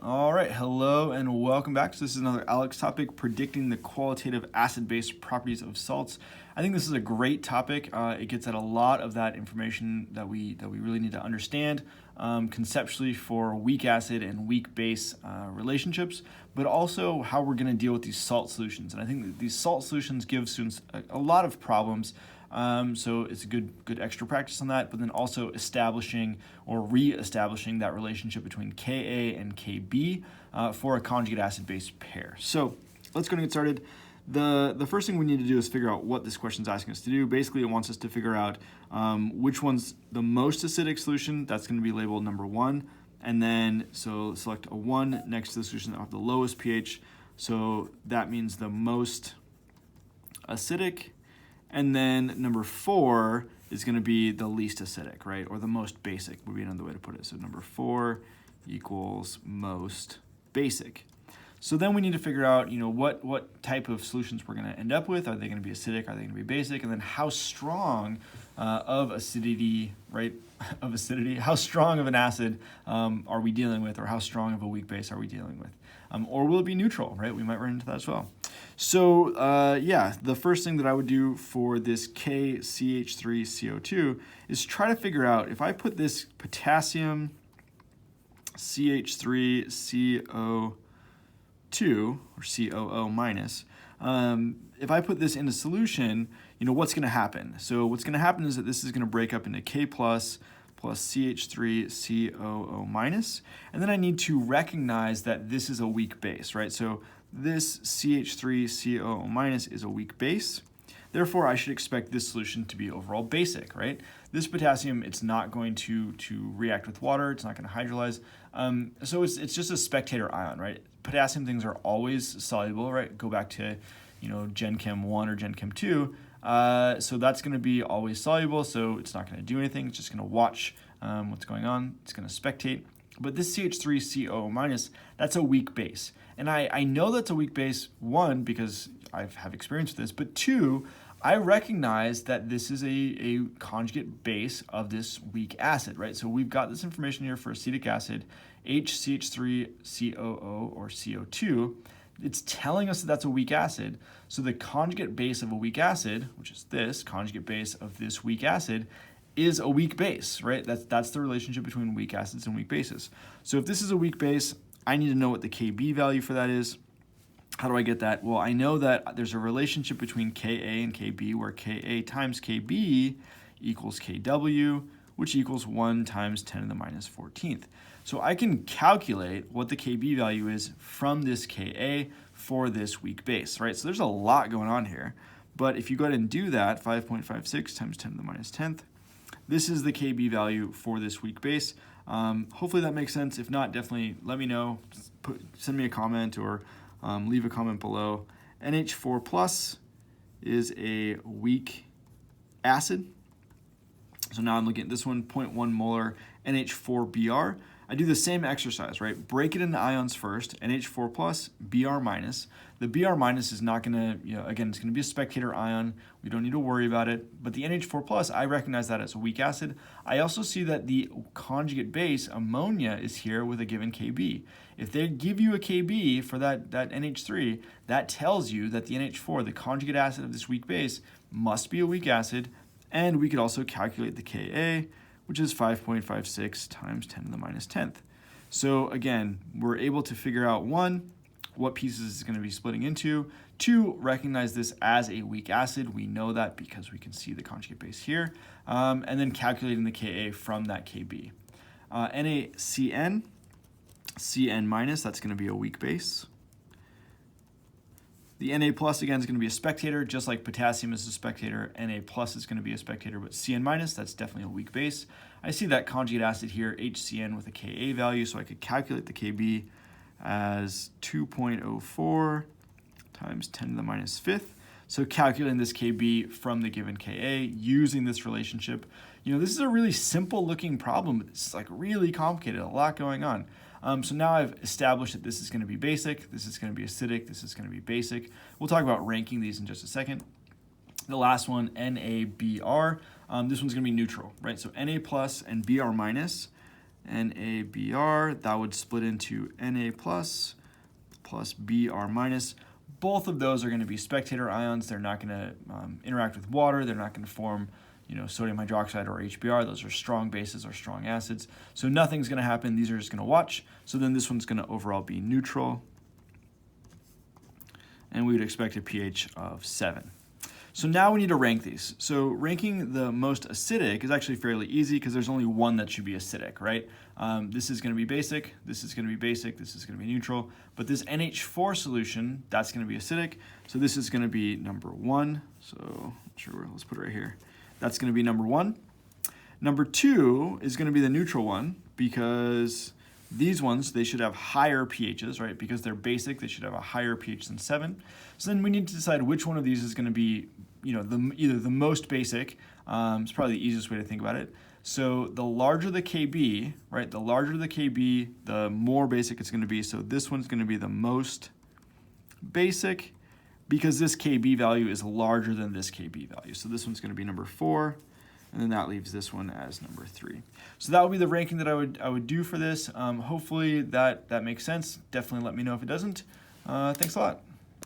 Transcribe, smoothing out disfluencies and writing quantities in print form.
All right, hello and welcome back. So this is another ALEKS topic, predicting the qualitative acid-base properties of salts. I think this is a great topic. It gets at a lot of that information that we really need to understand conceptually for weak acid and weak base relationships, but also how we're going to deal with these salt solutions. And I think that these salt solutions give students a lot of problems. So it's a good extra practice on that, but then also establishing or re-establishing that relationship between Ka and Kb for a conjugate acid-base pair. So let's go and get started. The first thing we need to do is figure out what this question is asking us to do. Basically, it wants us to figure out which one's the most acidic solution. That's going to be labeled number 1. And then, so select a 1 next to the solution that have the lowest pH. So that means the most acidic. And then number 4 is going to be the least acidic, right? Or the most basic would be another way to put it. So number 4 equals most basic. So then we need to figure out, what type of solutions we're going to end up with. Are they going to be acidic? Are they going to be basic? And then how strong of acidity, right? Of acidity, how strong of an acid are we dealing with, or how strong of a weak base are we dealing with? Or will it be neutral, right? We might run into that as well. So the first thing that I would do for this KCH3CO2 is try to figure out if I put this potassium CH3CO2 or COO minus, if I put this into solution, what's going to happen? So what's going to happen is that this is going to break up into K plus CH3COO minus, and then I need to recognize that this is a weak base, right? So this CH3COO minus is a weak base. Therefore, I should expect this solution to be overall basic, right? This potassium, it's not going to react with water. It's not going to hydrolyze. So it's just a spectator ion, right? Potassium things are always soluble, right? Go back to, Gen Chem 1 or Gen Chem 2. So that's going to be always soluble, so it's not going to do anything. It's just going to watch what's going on. It's going to spectate. But this CH3COO minus, that's a weak base. And I know that's a weak base, 1, because I have experience with this, but 2, I recognize that this is a conjugate base of this weak acid, right? So we've got this information here for acetic acid, HCH3COO or CO2. It's telling us that that's a weak acid. So the conjugate base of a weak acid, which is this conjugate base of this weak acid, is a weak base, right? That's the relationship between weak acids and weak bases. So if this is a weak base, I need to know what the Kb value for that is. How do I get that? Well, I know that there's a relationship between Ka and Kb where Ka times Kb equals Kw, which equals 1 times 10 to the minus 14th. So I can calculate what the Kb value is from this Ka for this weak base, right? So there's a lot going on here. But if you go ahead and do that, 5.56 times 10 to the minus 10th, this is the Kb value for this weak base. Hopefully that makes sense. If not, definitely let me know. Send me a comment or leave a comment below. NH4 plus is a weak acid. So now I'm looking at this one, 0.1 molar NH4Br. I do the same exercise, right? Break it into ions first, NH4 plus, Br minus. The Br minus is not gonna, again, it's gonna be a spectator ion. We don't need to worry about it. But the NH4 plus, I recognize that as a weak acid. I also see that the conjugate base, ammonia, is here with a given Kb. If they give you a Kb for that NH3, that tells you that the NH4, the conjugate acid of this weak base, must be a weak acid. And we could also calculate the Ka, which is 5.56 times 10 to the minus 10th. So again, we're able to figure out 1, what pieces it's going to be splitting into. 2, recognize this as a weak acid. We know that because we can see the conjugate base here. And then calculating the Ka from that Kb. NaCN, Cn minus, that's going to be a weak base. The Na plus, again, is going to be a spectator, just like potassium is a spectator. Na plus is going to be a spectator, but Cn minus, that's definitely a weak base. I see that conjugate acid here, HCN, with a Ka value, so I could calculate the Kb as 2.04 times 10 to the minus 5th. So calculating this Kb from the given Ka using this relationship. This is a really simple looking problem, but it's like really complicated, a lot going on. So now I've established that this is going to be basic, this is going to be acidic, this is going to be basic. We'll talk about ranking these in just a second. The last one, NaBr, this one's going to be neutral, right? So Na plus and Br minus, NaBr, that would split into Na plus Br minus. Both of those are going to be spectator ions. They're not going to interact with water. They're not going to form, sodium hydroxide or HBr. Those are strong bases or strong acids. So nothing's going to happen. These are just going to watch. So then this one's going to overall be neutral. And we would expect a pH of 7. So now we need to rank these. So ranking the most acidic is actually fairly easy because there's only one that should be acidic, right? This is going to be basic, this is going to be basic, this is going to be neutral. But this NH4 solution, that's going to be acidic. So this is going to be number 1. So sure, let's put it right here. That's going to be number 1. Number 2 is going to be the neutral one because these ones, they should have higher pHs, right? Because they're basic, they should have a higher pH than 7. So then we need to decide which one of these is going to be, either the most basic. It's probably the easiest way to think about it. So the larger the Kb, right? The larger the Kb, the more basic it's going to be. So this one's going to be the most basic because this Kb value is larger than this Kb value. So this one's going to be number 4. And then that leaves this one as number 3. So that would be the ranking that I would do for this. Hopefully that makes sense. Definitely let me know if it doesn't. Thanks a lot.